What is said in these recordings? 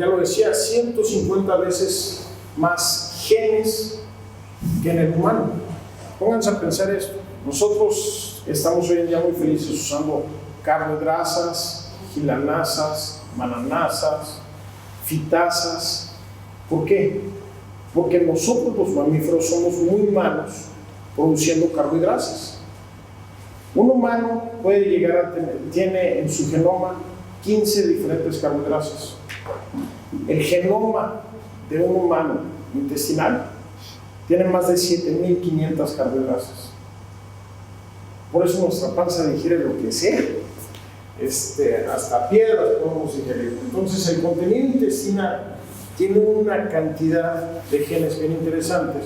ya lo decía, 150 veces más genes que en el humano. Pónganse a pensar esto. Nosotros estamos hoy en día muy felices usando carbohidrasas, gilanasas, mananasas, fitasas. ¿Por qué? Porque nosotros los mamíferos somos muy malos produciendo carbohidrasas. Un humano puede llegar a tiene en su genoma 15 diferentes carbohidrasas. El genoma de un humano intestinal tiene más de 7.500 carbohidrasas. Por eso nuestra panza digiere lo que sea. Hasta piedras podemos digerir. Entonces el contenido intestinal tiene una cantidad de genes bien interesantes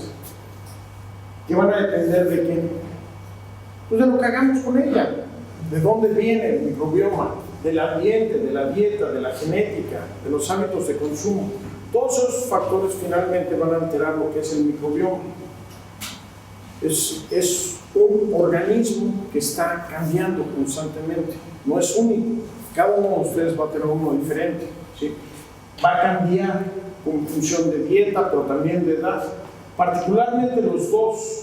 que van a depender de quién. Pues de lo que hagamos con ella, de dónde viene el microbioma, del ambiente, de la dieta, de la genética, de los hábitos de consumo. Todos esos factores finalmente van a alterar lo que es el microbioma. Es un organismo que está cambiando constantemente, no es único. Cada uno de ustedes va a tener uno diferente, ¿sí? Va a cambiar en función de dieta, pero también de edad. Particularmente los dos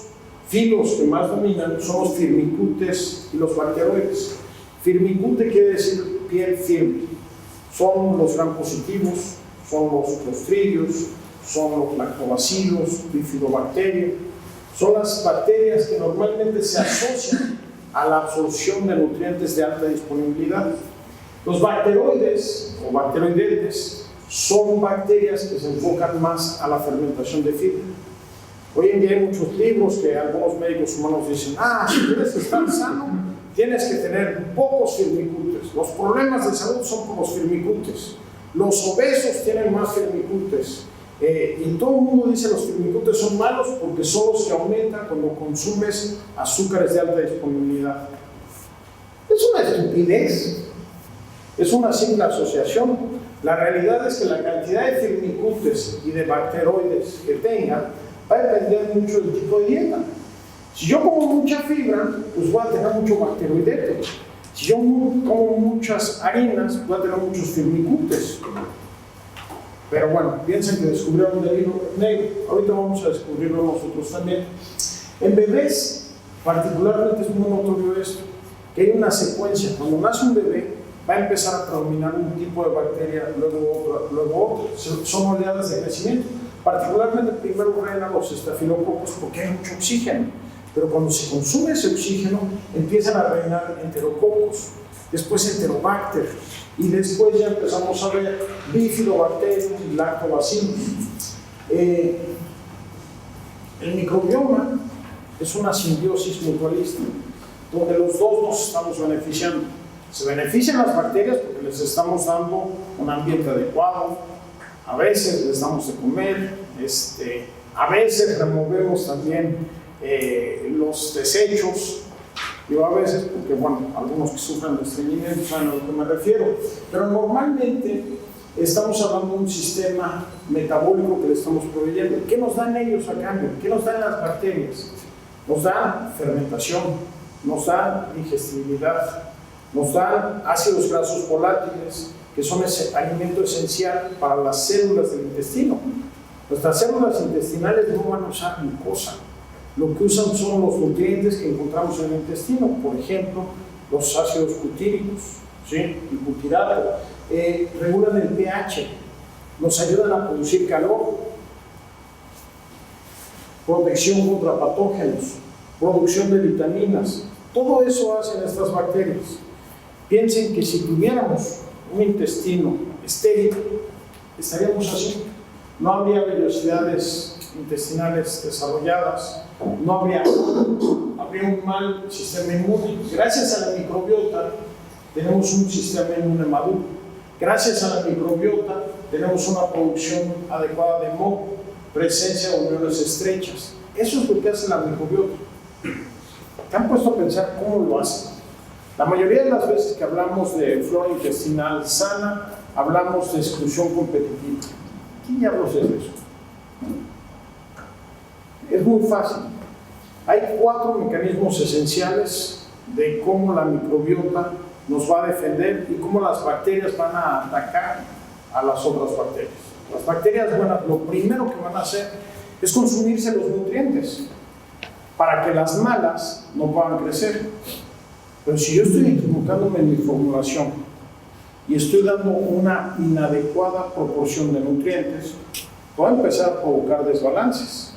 filos que más dominan son los firmicutes y los bacteroides. Firmicute quiere decir piel firme. Son los gram positivos, son los clostridios, son los lactobacilos, bifidobacterias. Son las bacterias que normalmente se asocian a la absorción de nutrientes de alta disponibilidad. Los bacteroides o bacteroidetes son bacterias que se enfocan más a la fermentación de fibra. Hoy en día hay muchos libros que algunos médicos humanos dicen: si quieres estar sano, tienes que tener pocos firmicutes. Los problemas de salud son por los firmicutes. Los obesos tienen más firmicutes. Y todo el mundo dice que los firmicutes son malos porque son los que aumentan cuando consumes azúcares de alta disponibilidad. Es una estupidez. Es una simple asociación. La realidad es que la cantidad de firmicutes y de bacteroides que tenga va a depender mucho del tipo de dieta. Si yo como mucha fibra, pues voy a tener mucho bacteroidete. Si yo como muchas harinas, voy a tener muchos firmicutes. Pero bueno, piensen que descubrieron el hilo negro. Ahorita vamos a descubrirlo nosotros también. En bebés, particularmente es muy notorio esto, que hay una secuencia. Cuando nace un bebé, va a empezar a predominar un tipo de bacteria, luego otra. Son oleadas de crecimiento. Particularmente primero reinan los estafilococos porque hay mucho oxígeno. Pero cuando se consume ese oxígeno, empiezan a reinar enterococos, después enterobacter, y después ya empezamos a ver bifidobacterias y lactobacilos. El microbioma es una simbiosis mutualista, donde los dos nos estamos beneficiando. Se benefician las bacterias porque les estamos dando un ambiente adecuado, a veces les damos de comer, a veces removemos también los desechos. Yo a veces, porque bueno, algunos que sufren de estreñimiento saben a lo que me refiero, pero normalmente estamos hablando de un sistema metabólico que le estamos proveyendo. ¿Qué nos dan ellos a cambio? ¿Qué nos dan las bacterias? Nos dan fermentación, nos dan digestibilidad, nos dan ácidos grasos volátiles, que son ese alimento esencial para las células del intestino. Nuestras células intestinales no van a usar glucosa. Lo que usan son los nutrientes que encontramos en el intestino, por ejemplo, los ácidos butíricos, ¿sí? El butirato, regulan el pH, nos ayudan a producir calor, protección contra patógenos, producción de vitaminas. Todo eso hacen estas bacterias. Piensen que si tuviéramos un intestino estéril, estaríamos así. No habría vellosidades intestinales desarrolladas, no habría un mal sistema inmune. Gracias a la microbiota tenemos un sistema inmune maduro. Gracias a la microbiota tenemos una producción adecuada de moco, presencia de uniones estrechas. Eso es lo que hace la microbiota. ¿Te han puesto a pensar cómo lo hace? La mayoría de las veces que hablamos de flora intestinal sana, hablamos de exclusión competitiva. ¿Qué diablos es eso? Es muy fácil. Hay 4 mecanismos esenciales de cómo la microbiota nos va a defender y cómo las bacterias van a atacar a las otras bacterias. Las bacterias buenas lo primero que van a hacer es consumirse los nutrientes para que las malas no puedan crecer. Pero si yo estoy equivocándome en mi formulación y estoy dando una inadecuada proporción de nutrientes, voy a empezar a provocar desbalances.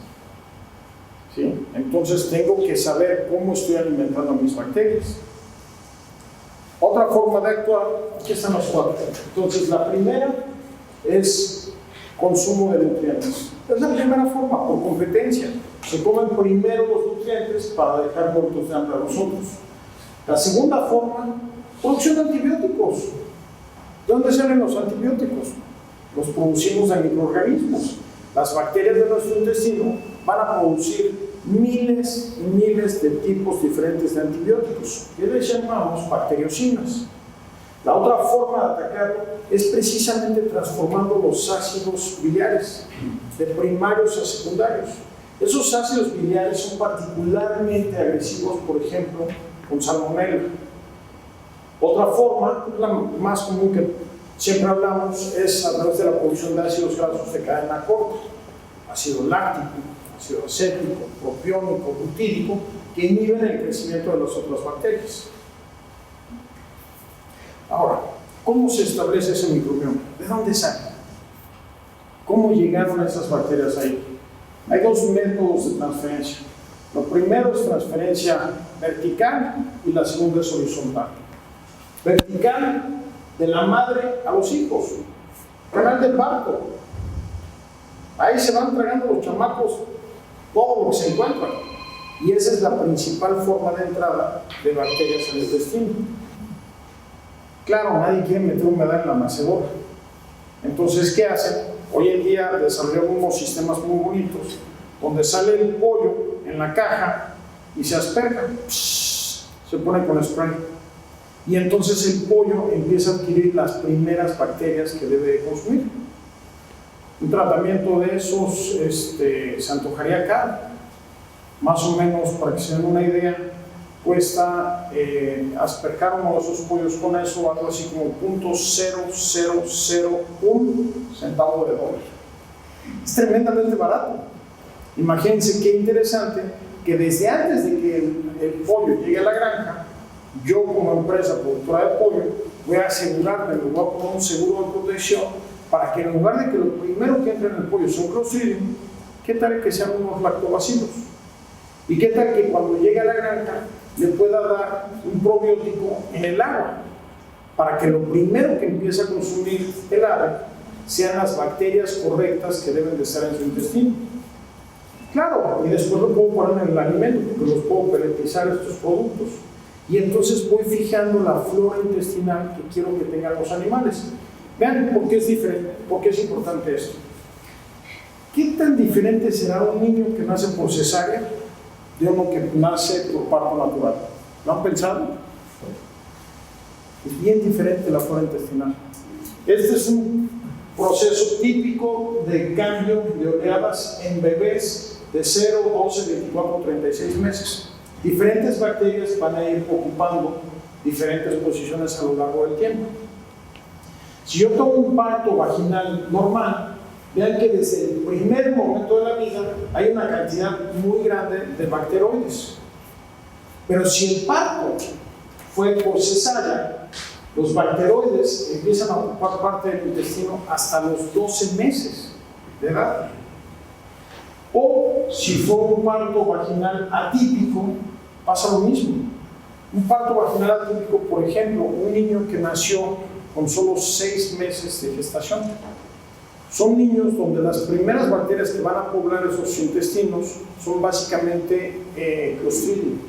¿Sí? Entonces tengo que saber cómo estoy alimentando a mis bacterias. Otra forma de actuar, aquí están las cuatro. Entonces la primera es consumo de nutrientes. Es la primera forma, por competencia. Se comen primero los nutrientes para dejar muertos de hambre a los otros. La segunda forma, producción de antibióticos. ¿De dónde salen los antibióticos? Los producimos de microorganismos. Las bacterias de nuestro intestino van a producir miles y miles de tipos diferentes de antibióticos, que les llamamos bacteriocinas. La otra forma de atacarlo es precisamente transformando los ácidos biliares de primarios a secundarios. Esos ácidos biliares son particularmente agresivos, por ejemplo, con salmonella. Otra forma, la más común que siempre hablamos, es a través de la producción de ácidos grasos de cadena corta, ácido láctico, ácido acético, propiónico, butírico, que inhiben el crecimiento de las otras bacterias. Ahora, ¿cómo se establece ese microbioma? ¿De dónde sale? ¿Cómo llegaron esas bacterias ahí? Hay dos métodos de transferencia. Lo primero es transferencia vertical y la segunda es horizontal. Vertical, de la madre a los hijos. Canal de parto. Ahí se van tragando los chamacos todo lo que se encuentran. Y esa es la principal forma de entrada de bacterias en el intestino. Claro, nadie quiere meter humedad en la macedora. Entonces, ¿qué hacen? Hoy en día desarrollamos unos sistemas muy bonitos donde sale el pollo en la caja y se asperja, se pone con spray. Y entonces el pollo empieza a adquirir las primeras bacterias que debe de consumir. Un tratamiento de esos se antojaría caro. Más o menos, para que se den una idea, cuesta asperjar uno de esos pollos con eso, algo así como 0.0001 centavo de dólar. Es tremendamente barato. Imagínense qué interesante que desde antes de que el pollo llegue a la granja, yo como empresa productora de pollo voy a asegurarme, me voy a poner un seguro de protección para que en lugar de que lo primero que entre en el pollo sea un Clostridium, ¿qué tal que sean unos lactobacilos? ¿Y qué tal que cuando llegue a la granja le pueda dar un probiótico en el agua? Para que lo primero que empiece a consumir el ave sean las bacterias correctas que deben de estar en su intestino. Claro, y después lo puedo poner en el alimento, porque los puedo peletizar estos productos. Y entonces voy fijando la flora intestinal que quiero que tengan los animales. Vean por qué es diferente, por qué es importante esto. ¿Qué tan diferente será un niño que nace por cesárea de uno que nace por parto natural? ¿Lo han pensado? Es bien diferente la flora intestinal. Este es un proceso típico de cambio de oleadas en bebés de 0, 12, 24, 36 meses. Diferentes bacterias van a ir ocupando diferentes posiciones a lo largo del tiempo. Si yo tomo un parto vaginal normal, vean que desde el primer momento de la vida hay una cantidad muy grande de bacteroides. Pero si el parto fue por cesárea, los bacteroides empiezan a ocupar parte del intestino hasta los 12 meses de edad. O si fue un parto vaginal atípico, pasa lo mismo. Un parto vaginal atípico, por ejemplo, un niño que nació con solo 6 meses de gestación. Son niños donde las primeras bacterias que van a poblar esos intestinos son básicamente Clostridium.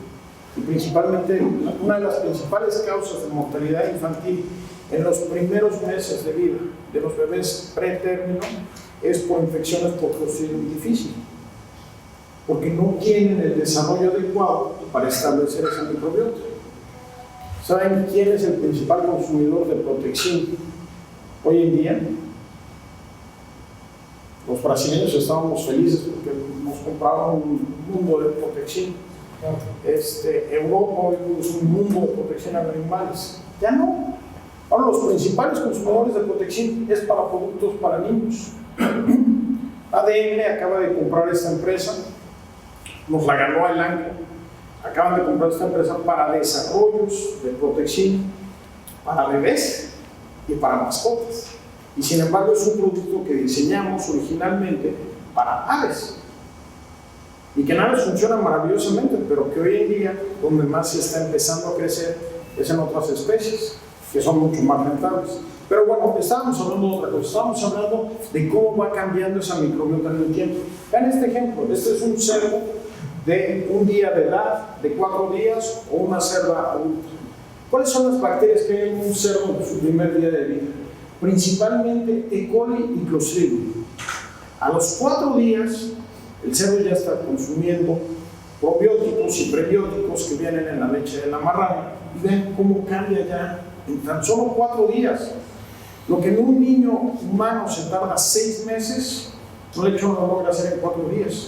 Y principalmente, una de las principales causas de mortalidad infantil en los primeros meses de vida de los bebés pretérmino es por infecciones por Clostridium difficile, porque no tienen el desarrollo adecuado para establecer ese microbiota. ¿Saben quién es el principal consumidor de Protexin hoy en día? Los brasileños estábamos felices porque nos compraban un mundo de Protexin. Europa hoy es un mundo de protección a animales. Ya no. Ahora, los principales consumidores de Protexin es para productos para niños. ADM acaba de comprar esta empresa, nos la ganó el año. Acaban de comprar esta empresa para desarrollos de Protexin para bebés y para mascotas. Y sin embargo es un producto que diseñamos originalmente para aves. Y que en aves funciona maravillosamente, pero que hoy en día, donde más se está empezando a crecer, es en otras especies, que son mucho más rentables. Pero bueno, estábamos hablando de otra cosa, estábamos hablando de cómo va cambiando esa microbiota en el tiempo. Vean este ejemplo, este es un cerdo de un día de edad, de 4 días, o una cerda adulta. ¿Cuáles son las bacterias que hay en un cerdo en su primer día de vida? Principalmente E. coli y Clostridium. A los 4 días, el cerdo ya está consumiendo probióticos y prebióticos que vienen en la leche de la marrana. Y ven cómo cambia ya en tan solo 4 días. Lo que en un niño humano se tarda 6 meses, un lecho no lo logra hacer en 4 días.